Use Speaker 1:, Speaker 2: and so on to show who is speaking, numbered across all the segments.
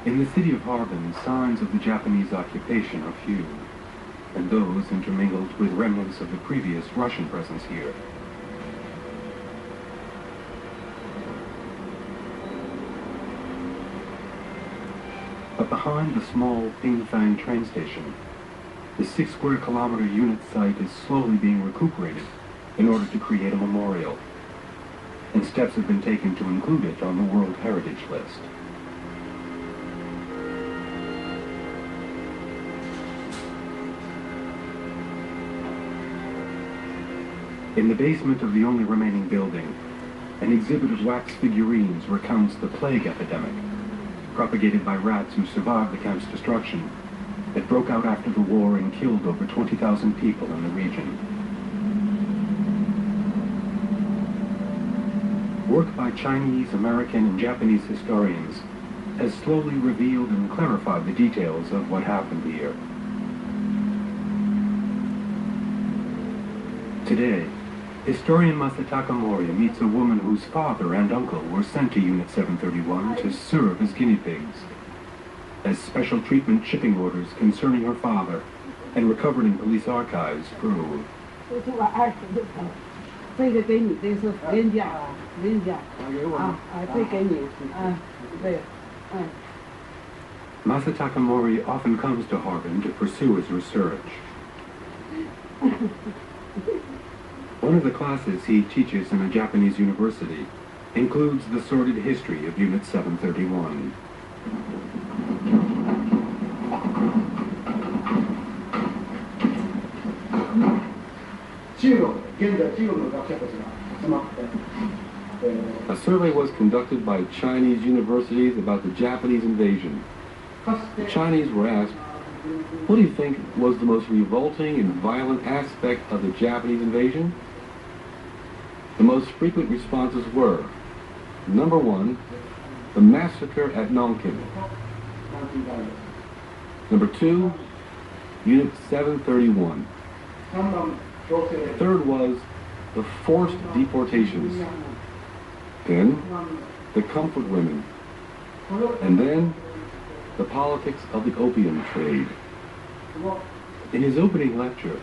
Speaker 1: In the city of Harbin, signs of the Japanese occupation are few, and those intermingled with remnants of the previous Russian presence here. But behind the small Pingfang train station, the 6-square-kilometer unit site is slowly being recuperated in order to create a memorial, and steps have been taken to include it on the World Heritage List. In the basement of the only remaining building, an exhibit of wax figurines recounts the plague epidemic, propagated by rats who survived the camp's destruction, that broke out after the war and killed over 20,000 people in the region. Work by Chinese, American, and Japanese historians has slowly revealed and clarified the details of what happened here. Today, historian Masataka Moria meets a woman whose father and uncle were sent to Unit 731 to serve as guinea pigs, as special treatment shipping orders concerning her father and recovered in police archives prove. Masataka Mori often comes to Harbin to pursue his research. One of the classes he teaches in a Japanese university includes the sordid history of Unit 731. A survey was conducted by Chinese universities about the Japanese invasion. The Chinese were asked, what do you think was the most revolting and violent aspect of the Japanese invasion? The most frequent responses were, number 1, the massacre at Nanking. Number 2, Unit 731. Third was the forced deportations. Then, the comfort women. And then, the politics of the opium trade. In his opening lecture,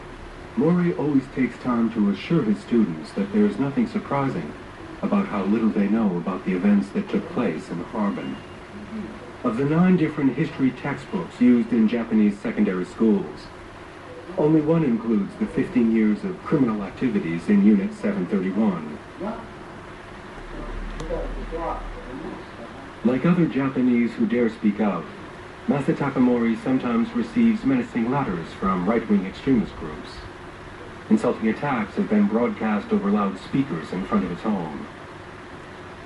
Speaker 1: Mori always takes time to assure his students that there is nothing surprising about how little they know about the events that took place in Harbin. Of the 9 different history textbooks used in Japanese secondary schools, only one includes the 15 years of criminal activities in Unit 731. Like other Japanese who dare speak out, Masataka Mori sometimes receives menacing letters from right-wing extremist groups. Insulting attacks have been broadcast over loudspeakers in front of his home.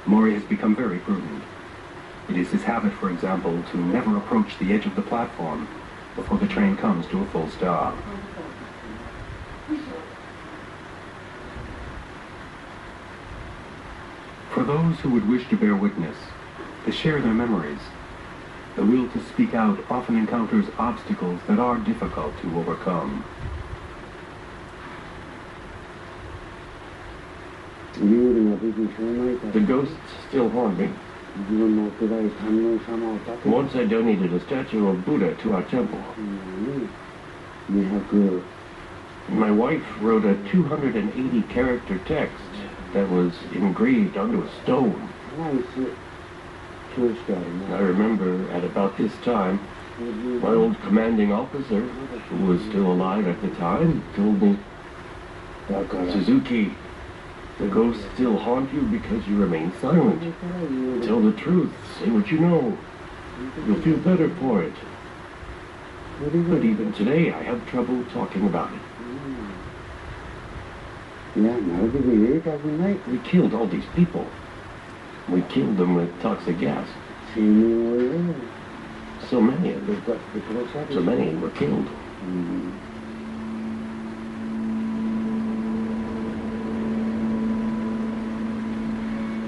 Speaker 1: Mori has become very prudent. It is his habit, for example, to never approach the edge of the platform before the train comes to a full stop. For those who would wish to bear witness, to share their memories, the will to speak out often encounters obstacles that are difficult to overcome.
Speaker 2: The ghosts still haunt me. Once I donated a statue of Buddha to our temple. My wife wrote a 280-character text that was engraved onto a stone. I remember at about this time, my old commanding officer, who was still alive at the time, told me, Suzuki, the ghosts still haunt you because you remain silent. Tell the truth, say what you know. You'll feel better for it. But even today, I have trouble talking about it. We killed all these people. We killed them with toxic gas. So many of them. So many were killed.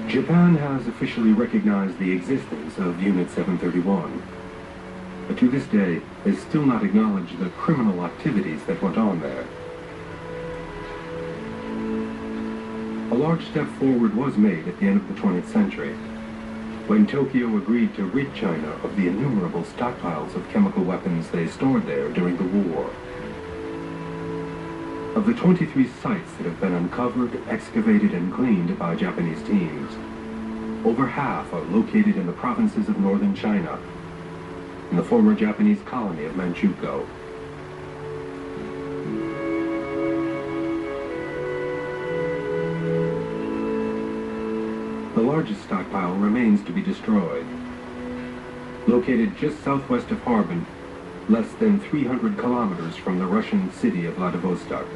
Speaker 1: Japan has officially recognized the existence of Unit 731, but to this day has still not acknowledged the criminal activities that went on there. A large step forward was made at the end of the 20th century, when Tokyo agreed to rid China of the innumerable stockpiles of chemical weapons they stored there during the war. Of the 23 sites that have been uncovered, excavated, and cleaned by Japanese teams, over half are located in the provinces of northern China, in the former Japanese colony of Manchukuo. The largest stockpile remains to be destroyed. Located just southwest of Harbin, less than 300 kilometers from the Russian city of Vladivostok.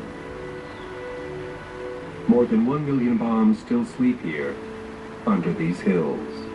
Speaker 1: More than 1 million bombs still sleep here, under these hills.